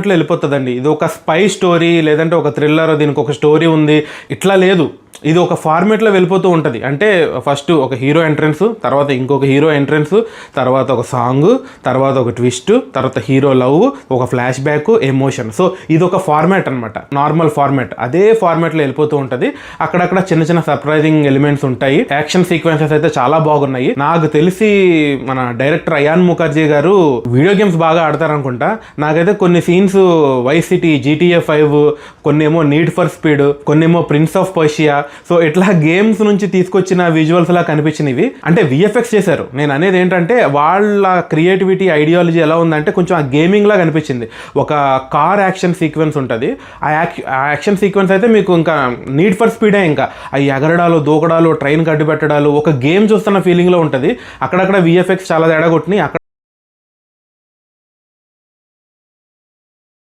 వెళ్ళిపోతుందండి. ఇది ఒక spy story లేదంటే ఒక థ్రిల్లర్, దీనికి ఒక స్టోరీ ఉంది ఇట్లా లేదు. ఇది ఒక ఫార్మేట్లో వెళ్ళిపోతూ ఉంటుంది. అంటే ఫస్ట్ ఒక హీరో ఎంట్రన్స్, తర్వాత ఇంకొక హీరో ఎంట్రన్స్, తర్వాత ఒక సాంగ్, తర్వాత ఒక ట్విస్ట్, తర్వాత హీరో లవ్, ఒక ఫ్లాష్ బ్యాక్, ఎమోషన్. సో ఇది ఒక ఫార్మాట్ అనమాట, నార్మల్ ఫార్మాట్. అదే ఫార్మాట్లో వెళ్ళిపోతూ ఉంటుంది. అక్కడక్కడ చిన్న చిన్న సర్ప్రైజింగ్ ఎలిమెంట్స్ ఉంటాయి. యాక్షన్ సీక్వెన్సెస్ అయితే చాలా బాగున్నాయి. నాకు తెలిసి మన డైరెక్టర్ అయాన్ ముఖర్జీ గారు వీడియో గేమ్స్ బాగా ఆడతారనుకుంటా. నాకైతే కొన్ని సీన్స్ వైస్ సిటీ, GTA 5, కొన్నేమో నీడ్ ఫర్ స్పీడ్, కొన్నేమో ప్రిన్స్ ఆఫ్ పర్షియా, సో ఇట్లా గేమ్స్ నుంచి తీసుకొచ్చిన విజువల్స్ లా కనిపించినవి. అంటే VFX చేశారు. నేను అనేది ఏంటంటే వాళ్ళ క్రియేటివిటీ, ఐడియాలజీ ఎలా ఉందంటే కొంచెం ఆ గేమింగ్ లా కనిపించింది. ఒక కార్ యాక్షన్ సీక్వెన్స్ ఉంటుంది. ఆ యాక్షన్ సీక్వెన్స్ అయితే మీకు ఇంకా నీడ్ ఫర్ స్పీడే. ఇంకా అవి ఎగరడాలు, దూకడాలు, ట్రైన్ కట్టు పెట్టడాలు, ఒక గేమ్ చూస్తున్న ఫీలింగ్లో ఉంటుంది. అక్కడక్కడ VFX చాలా తేడా కొట్టినాయి. అక్కడ